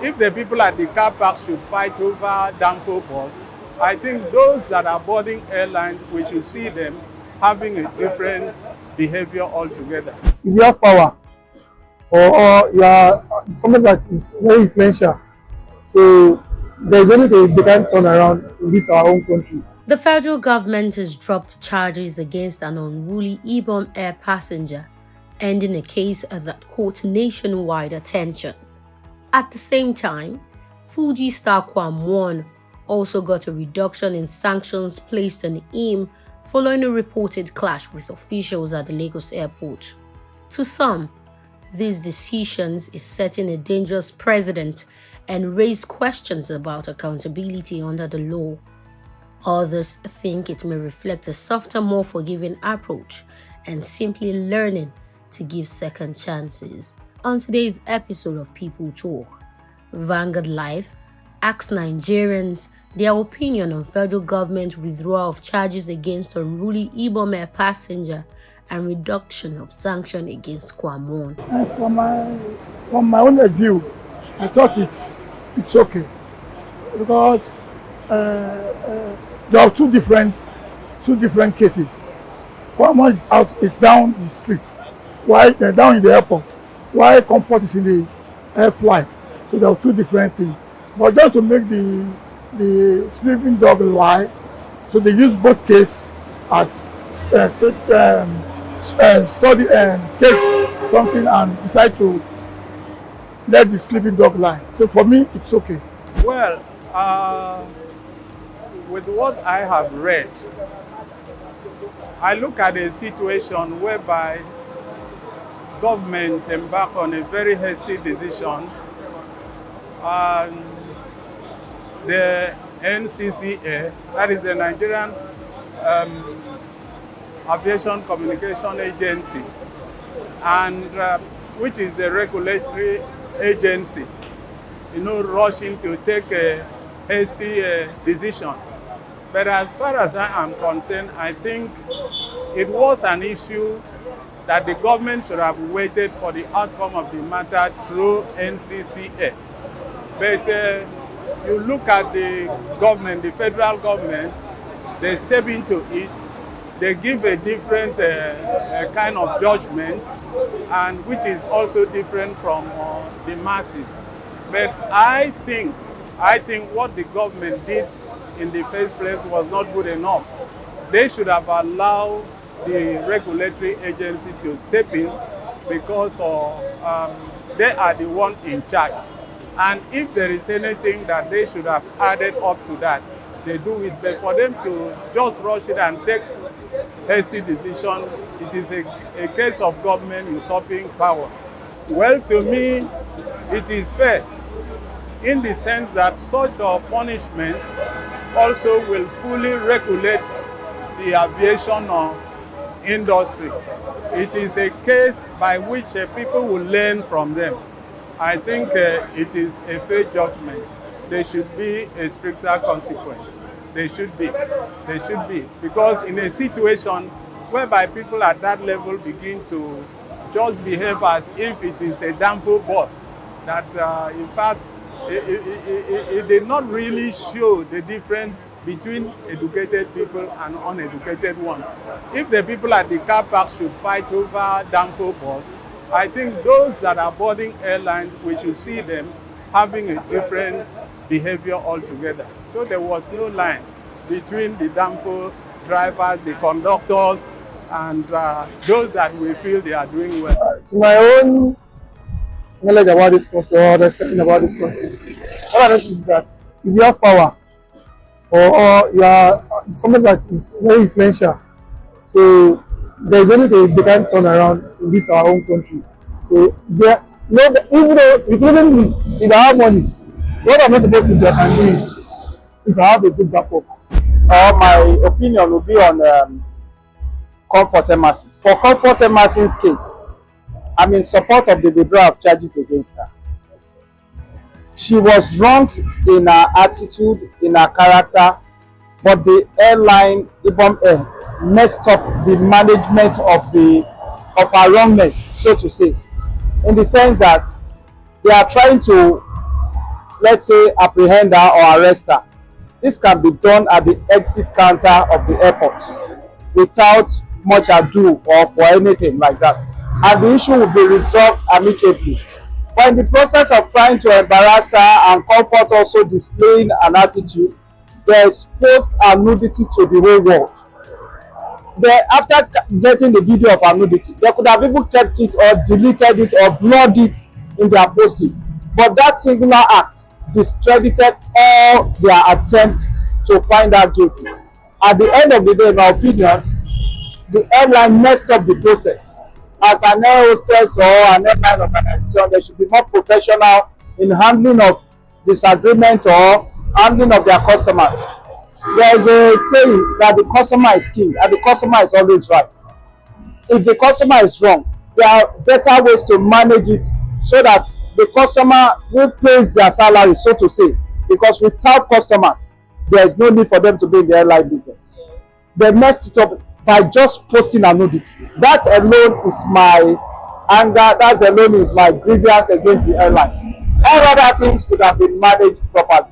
If the people at the car park should fight over Danfo bus, I think those that are boarding airlines, we should see them having a different behavior altogether. If you have power or you are somebody that is very influential, so there's anything they can turn around in this our own country. The federal government has dropped charges against an unruly Ibom Air passenger, ending a case that caught nationwide attention. At the same time, Fuji star Kwam also got a reduction in sanctions placed on him following a reported clash with officials at the Lagos airport. To some, these decisions is setting a dangerous precedent and raise questions about accountability under the law. Others think it may reflect a softer, more forgiving approach and simply learning to give second chances. On today's episode of People Talk, Vanguard Live asks Nigerians their opinion on federal government withdrawal of charges against unruly Ibom Air passenger and reduction of sanction against Kwam. From my own view, I thought it's okay because there are two different cases. Kwam is down the street, while they're down in the airport, while Comfort is in the air flight. So there are two different things. But just to make the sleeping dog lie, so they use both cases as study case something and decide to let the sleeping dog lie. So for me, it's okay. Well, with what I have read, I look at a situation whereby government embark on a very hasty decision and the NCCA, that is the Nigerian Aviation Communication Agency, and which is a regulatory agency, rushing to take a hasty decision. But as far as I am concerned, I think it was an issue that the government should have waited for the outcome of the matter through NCCA. But you look at the government, the federal government, they step into it, they give a different kind of judgment, and which is also different from the masses. But I think what the government did in the first place was not good enough. They should have allowed the regulatory agency to step in because they are the one in charge. And if there is anything that they should have added up to that, they do it. But for them to just rush it and take hasty decision, it is a case of government usurping power. Well, to me, it is fair in the sense that such a punishment also will fully regulate the aviation industry. It is a case by which people will learn from them. I think it is a fair judgment. There should be a stricter consequence. They should be. Because in a situation whereby people at that level begin to just behave as if it is a Danfo bus, that in fact, it did not really show the difference between educated people and uneducated ones. If the people at the car park should fight over Danfo bus, I think those that are boarding airlines, we should see them having a different behavior altogether. So there was no line between the Danfo drivers, the conductors, and those that we feel they are doing well. To my own knowledge about this country or understanding about this country, what I notice is that if you have power or you are somebody that is very influential, so there's anything they can turn around in this our own country. So there, even though including me, if I have money, what I'm not supposed to do, I can do it if I have a good backup. My opinion will be on Comfort Emerson. For Comfort Emerson's case, I'm in support of the withdrawal of charges against her. She was wrong in her attitude, in her character, but the airline, Ibom Air, messed up the management of her wrongness, so to say, in the sense that they are trying to let's say, apprehend her or arrest her. This can be done at the exit counter of the airport without much ado or for anything like that. And the issue will be resolved amicably. But in the process of trying to embarrass her and Comfort also displaying an attitude, they exposed her nudity to the whole world. After getting the video of her nudity, they could have even kept it or deleted it or blurred it in their posting. But that singular act discredited all their attempts to find her guilty. At the end of the day, in my opinion, the airline messed up the process. As an air hostess or an airline organization, they should be more professional in handling of disagreement or handling of their customers. There is a saying that the customer is king and the customer is always right. If the customer is wrong, there are better ways to manage it so that the customer will pays their salary, so to say, because without customers, there is no need for them to be in the airline business. They messed it up by just posting a nudity. That alone is my anger. That alone is my grievance against the airline. All other things could have been managed properly.